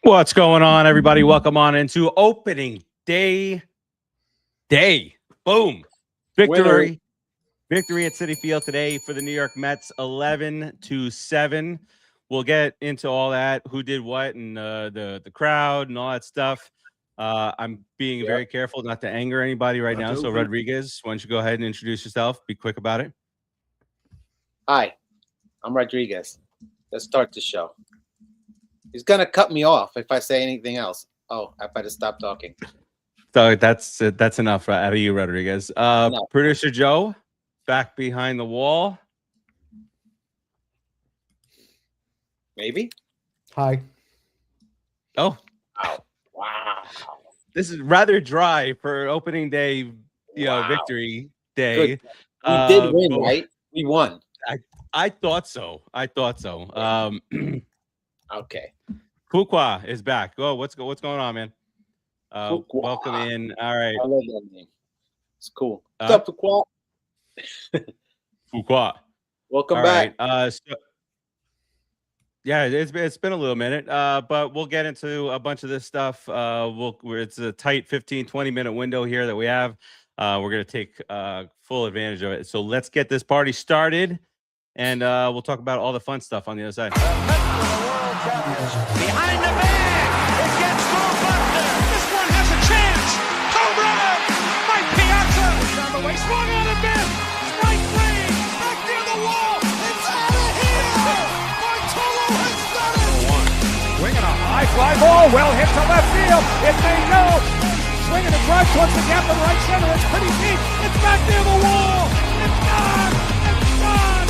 What's going on, everybody? Welcome on into opening day. Boom. Victory at Citi Field today for the New York Mets, 11-7. We'll get into all that, who did what, and the crowd and all that stuff. I'm being very careful not to anger anybody right now. So, Rodriguez, why don't you go ahead and introduce yourself? Be quick about it. Hi, I'm Rodriguez. Let's start the show. He's going to cut me off if I say anything else. Oh, I better stop talking. So that's enough out of you, Rodriguez. No. Producer Joe, back behind the wall. Maybe? Hi. Oh. Wow. This is rather dry for opening day, victory day. Good. We did win, right? We won. I thought so. Okay. Fuqua is back. Oh, what's going on, man? Welcome in. All right. I love that name. It's cool. What's up, Fuqua? Fuqua. Welcome back. It's been a little minute, but we'll get into a bunch of this stuff. It's a tight 15-20 minute window here that we have. We're going to take full advantage of it. So let's get this party started, and we'll talk about all the fun stuff on the other side. Behind the bag, it gets through Buster. This one has a chance. Home run! Mike Piazza down the way, swung on and missed. Strike three, back near the wall. It's out of here. Bartolo has done it. Swinging a high fly ball, well hit to left field. It may go. Swinging a drive towards the gap in right center. It's pretty deep. It's back near the wall. It's gone. It's gone.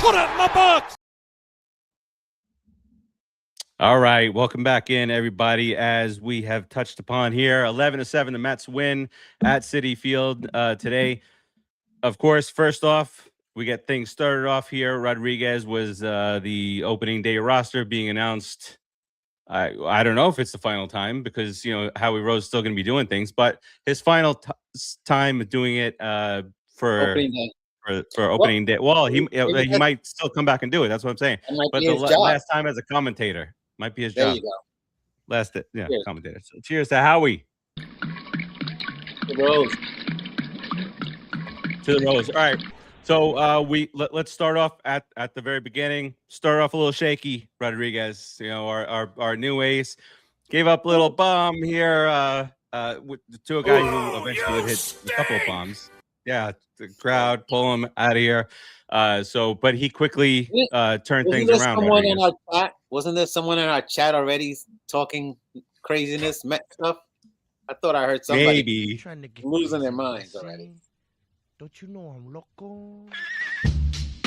Put it in the box. All right, welcome back in, everybody. As we have touched upon here, 11-7, the Mets win at Citi Field today. Of course, first off, we get things started off here. Rodriguez was the opening day roster being announced. I don't know if it's the final time because Howie Rose is still going to be doing things, but his final time doing it for opening day. Opening day. Well, he might still come back and do it. That's what I'm saying. But the last time as a commentator. Might be his job. There you go. Commentator. So cheers to Howie. To the Rose. All right. So let's start off at the very beginning. Start off a little shaky, Rodriguez. Our new ace gave up a little bomb here to a guy who eventually would hit a couple of bombs. Yeah, the crowd pull him out of here. But he quickly turned things around. Wasn't there someone in our chat already talking craziness, Met stuff? I thought I heard somebody losing their minds already. Don't you know I'm loco?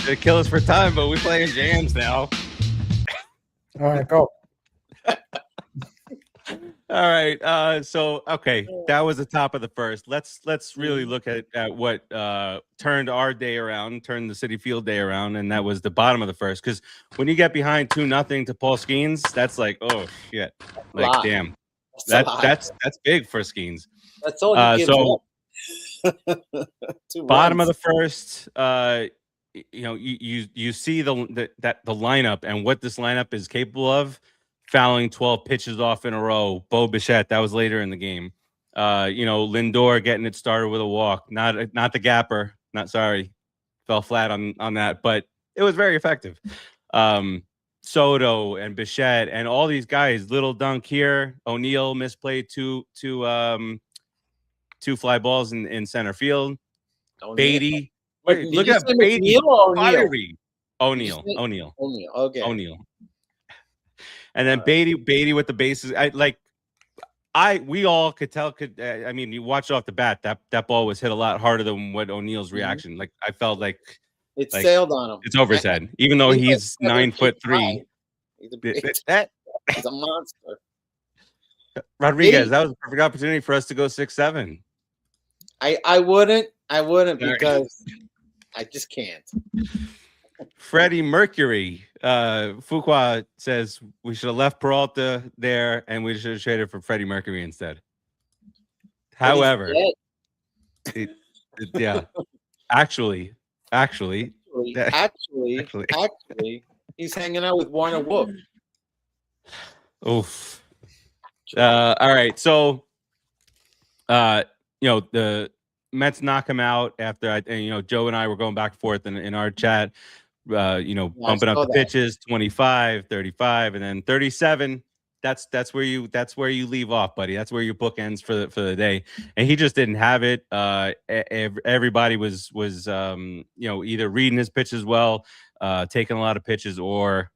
They kill us for time, but we're playing jams now. All right, go. All right. That was the top of the first. Let's really look at what turned our day around, turned the Citi Field day around, and that was the bottom of the first. Because when you get behind 2-0 to Paul Skenes, that's like, oh shit, like damn, that's big for Skenes. That's all. Bottom of the first, you see the lineup and what this lineup is capable of. Fouling 12 pitches off in a row. Bo Bichette, that was later in the game. Lindor getting it started with a walk. Not the gapper. Fell flat on that, but it was very effective. Soto and Bichette and all these guys. Little dunk here. O'Neill misplayed two fly balls in center field. Beatty. Look at Beatty. O'Neill. Okay. O'Neill. And then Beatty with the bases. We all could tell. You watch off the bat. That ball was hit a lot harder than what O'Neill's reaction. Like I felt like it sailed on him. It's over his head, even though he's 9'3". He's a monster. Rodriguez, that was a perfect opportunity for us to go 6-7. I wouldn't because I just can't. Freddie Mercury. Fuqua says we should have left Peralta there and we should have traded for Freddie Mercury instead. However, actually, he's hanging out with Warner Wolf. Oof. All right. So, the Mets knock him out after Joe and I were going back and forth in our chat, bumping up the pitches, 25, 35, and then 37. That's where you leave off, buddy. That's where your book ends for the day. And he just didn't have it. Everybody was either reading his pitches well, taking a lot of pitches, or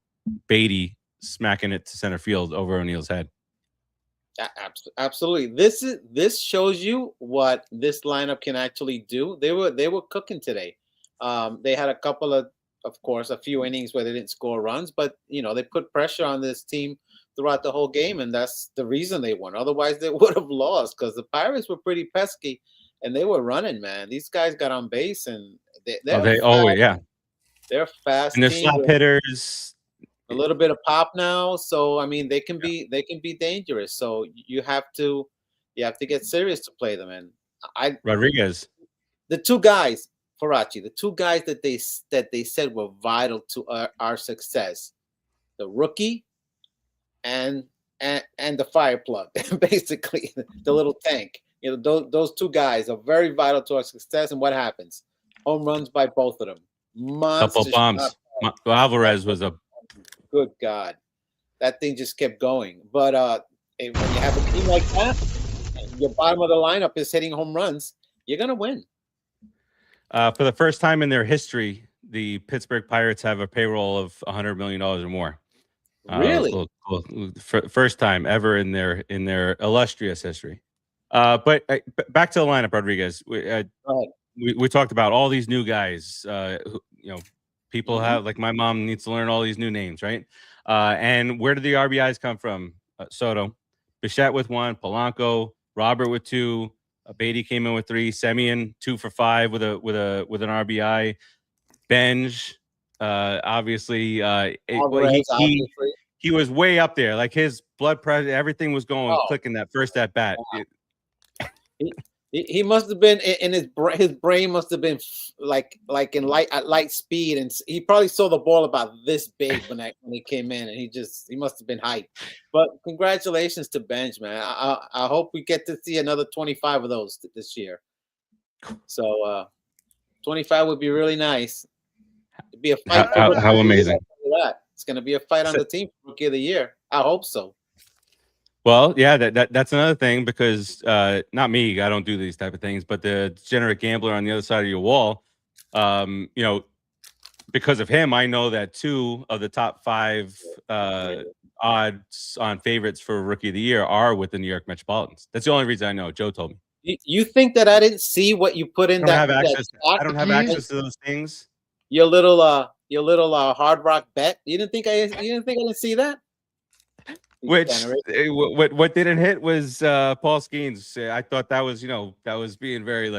Beatty smacking it to center field over O'Neal's head. Absolutely. This shows you what this lineup can actually do. They were cooking today. They had a couple of course, a few innings where they didn't score runs, but they put pressure on this team throughout the whole game, and that's the reason they won. Otherwise, they would have lost because the Pirates were pretty pesky and they were running. Man, these guys got on base and they're fast. And they're slap hitters. A little bit of pop now, so I mean they can be dangerous. So you have to get serious to play them. And Rodriguez, the two guys, Farace, the two guys that they said were vital to our success, the rookie and the fire plug, basically the little tank. Those two guys are very vital to our success. And what happens? Home runs by both of them. Couple bombs. Alvarez was a good God, that thing just kept going. But when you have a team like that, and your bottom of the lineup is hitting home runs, you're gonna win. For the first time in their history, the Pittsburgh Pirates have a payroll of $100 million or more. Really? First time ever in their illustrious history. But back to the lineup, Rodriguez. We talked about all these new guys. People have, like, my mom needs to learn all these new names, right? And where did the RBIs come from? Soto, Bichette with 1, Polanco, Robert with 2, Beatty came in with 3, Semien 2 for 5 with an RBI, Benge, obviously, he was way up there. Like, his blood pressure, everything was going clicking that first at bat. Wow. He must have been in his brain must have been like in light speed, and he probably saw the ball about this big when he came in, and he must have been hyped. But congratulations to Benge, man. I hope we get to see another 25 of those this year. So 25 would be really nice. It'd be a fight. How amazing! It's going to be a fight on the team for Rookie of the Year. I hope so. Well, yeah, that's another thing, because not me, I don't do these type of things, but the degenerate gambler on the other side of your wall, because of him, I know that 2 of the top 5 odds on favorites for Rookie of the Year are with the New York Metropolitans. That's the only reason I know. Joe told me. You think that I didn't see what you put in? I don't have access to those things. Your little Hard Rock bet. You didn't think I didn't see that? What didn't hit was Paul Skenes. I thought that was being very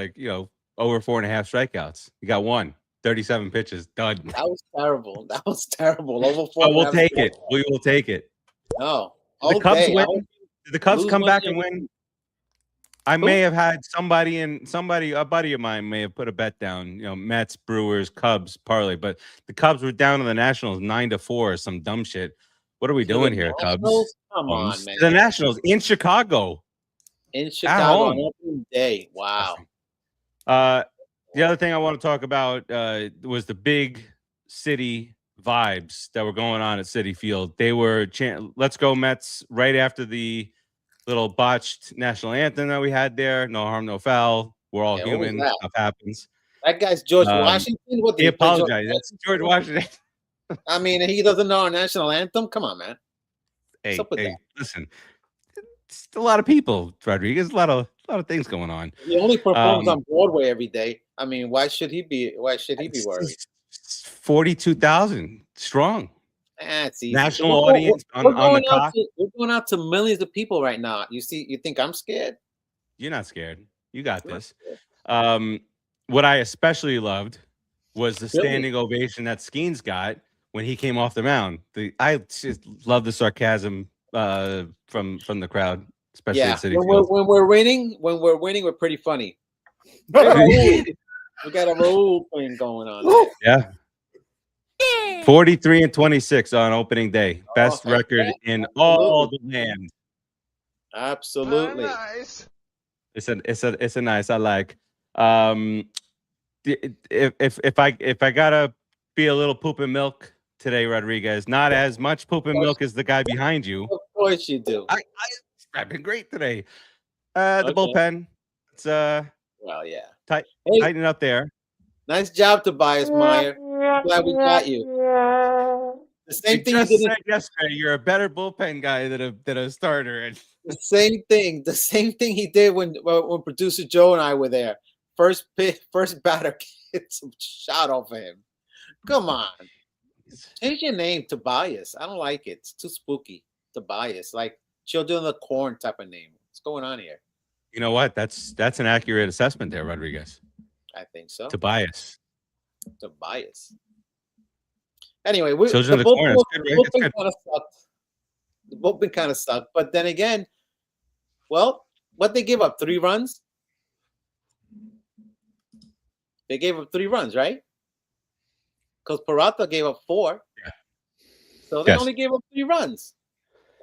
over 4.5 strikeouts. You got 1, 37 pitches, done. That was terrible. Over 4. But we'll take it. We will take it. No. The Cubs win. Did the Cubs come back and win? I may have had a buddy of mine may have put a bet down, Mets, Brewers, Cubs parlay, but the Cubs were down to the Nationals 9-4 or some dumb shit. What are we doing here, Cubs? Come on, man. The Nationals in Chicago. On opening day. Wow. The other thing I want to talk about was the big city vibes that were going on at Citi Field. They were "Let's go Mets" right after the little botched national anthem that we had there. No harm, no foul. We're all human. Stuff happens. That guy's George Washington. What he apologized. That's George Washington. I mean, he doesn't know our national anthem. Come on, man. Hey, listen. It's a lot of people, Rodriguez. A lot of things going on. He only performs on Broadway every day. I mean, why should he be worried? 42,000 strong. That's easy. National audience on the clock. We're going out to millions of people right now. You think I'm scared? You're not scared. You got this. What I especially loved was the standing ovation that Skenes got when he came off the mound. I just love the sarcasm from the crowd, especially at Citi Field. When we're winning, we're pretty funny. We got a role thing going on. Yeah. 43-26 on opening day. Best record in all the land. Absolutely. Nice. It's a nice. I like. If I gotta be a little poop and milk today, Rodriguez, not as much poop and milk as the guy behind you. Of course you do. I've been great today. The bullpen, it's Well, yeah. tighten up there. Nice job, Tobias Meyer. Glad we got you. The same thing just you did. said yesterday, you're a better bullpen guy than a starter. And The same thing he did when producer Joe and I were there. First batter gets some shot off of him. Come on. Change your name, Tobias. I don't like it. It's too spooky. Tobias, like Children of the Corn type of name. What's going on here? you know what? That's an accurate assessment there, Rodriguez. I think so. Tobias. Anyway, Children of the Corn. bullpen kind of sucked. The bullpen kind of sucked. But then again, well, what they give up? 3 runs? They gave up 3 runs, right? Because Peralta gave up 4. Yeah. So they only gave up 3 runs.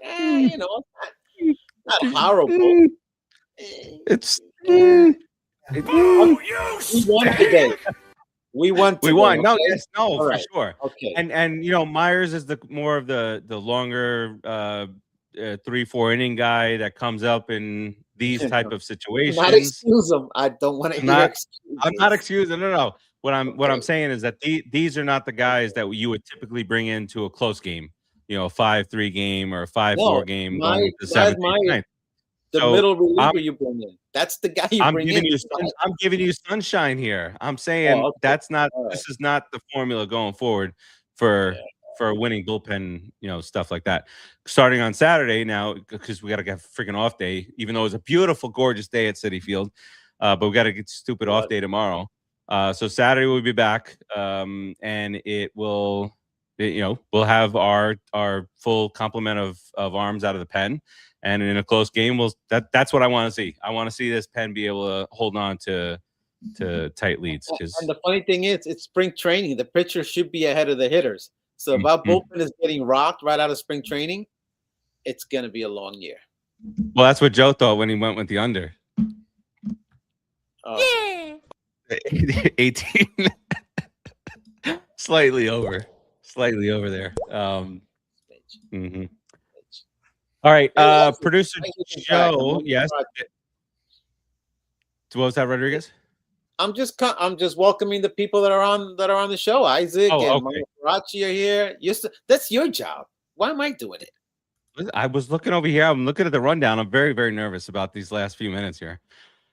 You know, not horrible. It's We won today. We won. No, okay? yes, no, for right. sure. Okay. And you know, Myers is the more of the longer 3-4 inning guy that comes up in these type of situations. Not excuse him. I don't want to hear excuses. I'm not excusing. No. What I'm saying is that these are not the guys that you would typically bring into a close game. You know, a 5-3 game or a 5-4 game going into 7th, 8th, 9th. Middle reliever you bring in. That's the guy you bring in. I'm giving you sunshine here. I'm saying that's not. Right. This is not the formula going forward for winning bullpen, you know, stuff like that. Starting on Saturday now, because we got to get a freaking off day, even though it's a beautiful, gorgeous day at Citi Field, but we got to get stupid off day tomorrow. So Saturday we'll be back, and it will, you know, we'll have our full complement of arms out of the pen. And in a close game, that's what I want to see. I want to see this pen be able to hold on to tight leads. And the funny thing is, it's spring training. The pitchers should be ahead of the hitters. So if our bullpen is getting rocked right out of spring training, it's going to be a long year. Well, that's what Joe thought when he went with the under. Oh. 18. Slightly over there. All right, producer Joe. Yes. What was that, Rodriguez? I'm just welcoming the people that are on the show. Isaac and Farace are here. That's your job. Why am I doing it? I was looking over here. I'm looking at the rundown. I'm very, very nervous about these last few minutes here.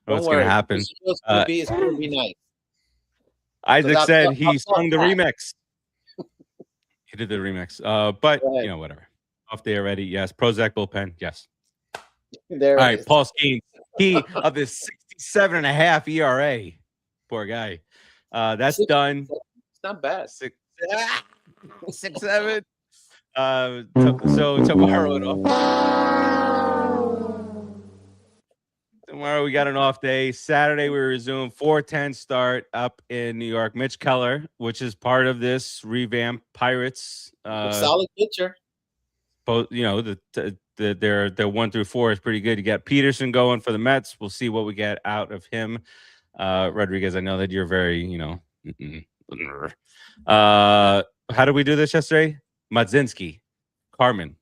What's going to happen? It's going to be nice. Isaac said he sung the remix. He did the remix. But you know, whatever. Off day already. Yes. Prozac bullpen. Yes. All right. Paul Skenes. He of his 67.5 ERA. Poor guy. That's done. It's not bad. 6-7. So tomorrow we got an off day. Saturday we resume 4:10 start up in New York. Mitch Keller, which is part of this revamped Pirates. Solid pitcher. Both, you know, their 1 through 4 is pretty good. You got Peterson going for the Mets. We'll see what we get out of him. Rodriguez, I know that you're very, you know. How did we do this yesterday? Carmen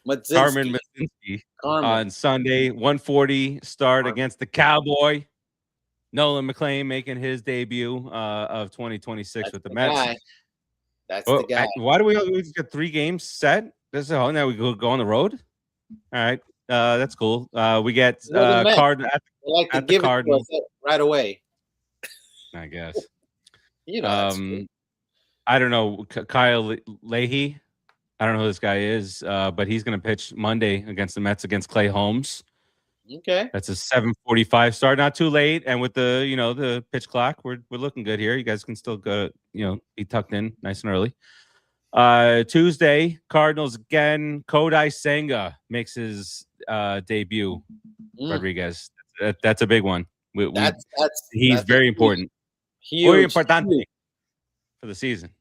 Madzinski on Sunday, 1:40 start against the Cowboy. Nolan McLean making his debut of 2026 with the Mets. That's the guy. Why do we got 3 games set? Now we go on the road. All right, that's cool. We get Cardinals at the Cardinals right away. I guess. You know, I don't know, Kyle Leahy. I don't know who this guy is, but he's going to pitch Monday against the Mets against Clay Holmes. Okay, that's a 7:45 start, not too late, and with the the pitch clock, we're looking good here. You guys can still go, be tucked in nice and early. Tuesday, Cardinals again. Kodai Senga makes his debut. Rodriguez, that's a big one. He's very important. Huge importante for the season.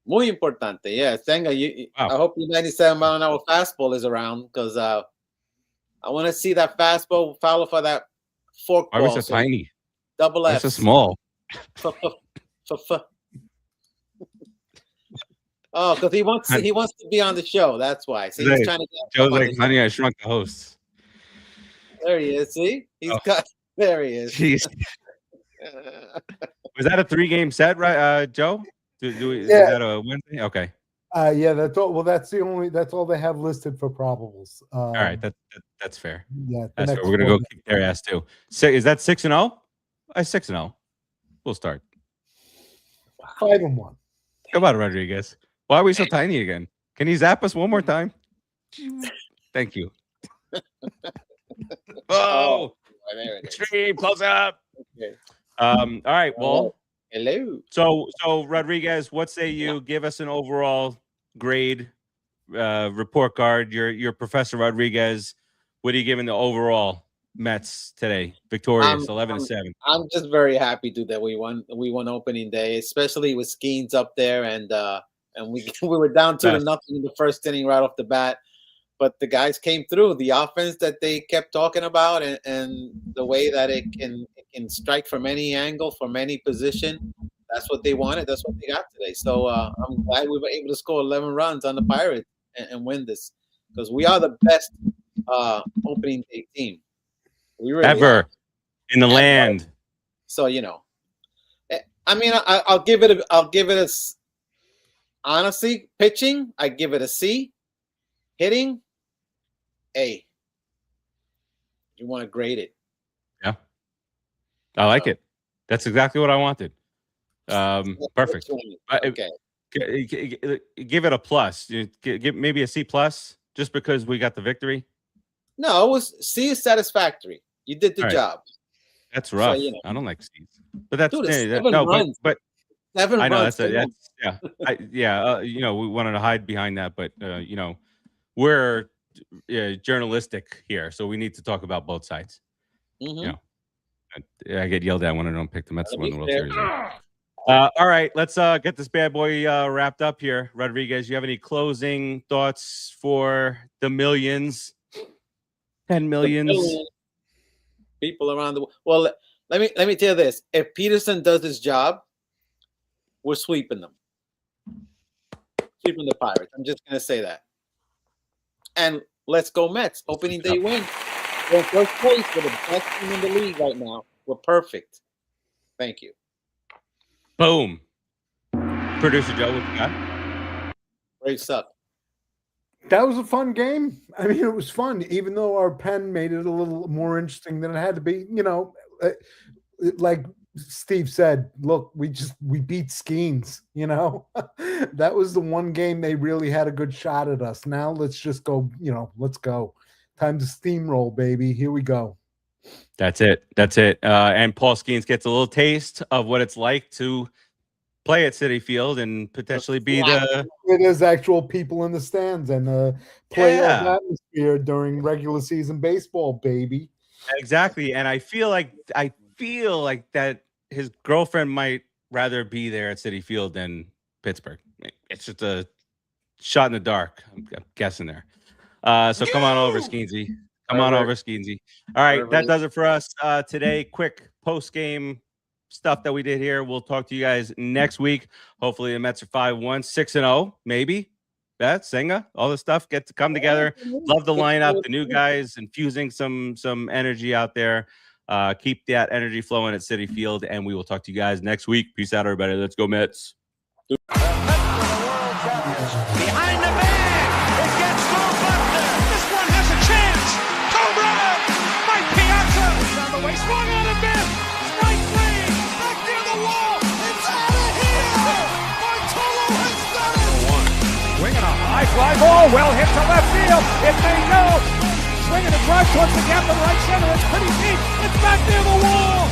Muy importante. Yeah, Senga, Wow. I hope your 97-mile-an-hour fastball is around because I want to see that fastball follow for that fork Why ball. was it tiny? Double That's F. so small. Oh, because he wants to be on the show. That's why. So he's trying to get Joe's up on like, the honey, I shrunk the host. There he is. See, there he is. Jeez. Was that a 3-game set, right, Joe? Is Yeah. that a Wednesday? Okay. Yeah, that's all. Well, that's all they have listed for probables. All right, that's fair. Yeah, That's fair. We're gonna go kick their ass too. Is that 6-0? 6-0. We'll start. 5-1. Come on, Rodriguez. Why are we so tiny again? Can you zap us one more time? Thank you. Oh, there it is. extreme close up. Okay. All right. Well, hello. So Rodriguez, what say you? Give us an overall grade, report card. Your Professor Rodriguez. What are you giving the overall Mets today? Victorious, 11-7. I'm just very happy, dude, that we won opening day, especially with Skenes up there, and we were down 2-0 in the first inning right off the bat. But the guys came through. The offense that they kept talking about, and the way that it can strike from any angle, from any position, that's what they wanted. That's what they got today. So I'm glad we were able to score 11 runs on the Pirates and win this, because we are the best opening day team. We really Ever are. in the land. So I mean, I'll give it a honestly, pitching, I give it a C. Hitting, A. You want to grade it? Yeah, I like it. That's exactly what I wanted. Perfect. Okay. Give it a plus. Give maybe a C plus, just because we got the victory. No, it was C is satisfactory. You did the job. That's rough. So, I don't like C's, but that's Dude, but 7 I know runs. we wanted to hide behind that, but we're journalistic here, so we need to talk about both sides. Mm-hmm. I get yelled at when I don't pick the Mets to win the World Series. All right, let's get this bad boy wrapped up here. Rodriguez, you have any closing thoughts for the millions, 10 millions? People around the world. Well, let me tell you this: if Peterson does his job, we're sweeping them, sweeping the Pirates. I'm just gonna say that. And let's go Mets! Opening day win. We're in first place. We're the best team in the league right now. We're perfect. Thank you. Boom. Producer Joe, what you got? Great stuff. That was a fun game. I mean, it was fun, even though our pen made it a little more interesting than it had to be. Like Steve said, look, we beat Skenes, that was the one game they really had a good shot at us. Now let's just go, let's go. Time to steamroll, baby. Here we go. That's it. And Paul Skenes gets a little taste of what it's like to play at Citi Field and potentially be there's actual people in the stands and playoff atmosphere during regular season baseball, baby. Exactly. And I feel like that his girlfriend might rather be there at Citi Field than Pittsburgh. It's just a shot in the dark. I'm guessing there. So come on over, Skenesy. Come on over, Skenesy. All right, that does it for us today. Quick post-game stuff that we did here. We'll talk to you guys next week. Hopefully the Mets are 5-1, 6-0, maybe. That Senga, all this stuff get to come together. Love the lineup, the new guys infusing some energy out there. Keep that energy flowing at Citi Field, and we will talk to you guys next week. Peace out, everybody. Let's go Mets. Behind the bag, it gets through Buckner. This one has a chance. Home run! Mike Piazza down the way, swung on a miss. Strike three, back near the wall. It's out of here. Bartolo has done it. Swinging a high fly ball, well hit to left field. It may go. Swinging a drive towards the gap in right center. It's pretty deep. It's back near the wall.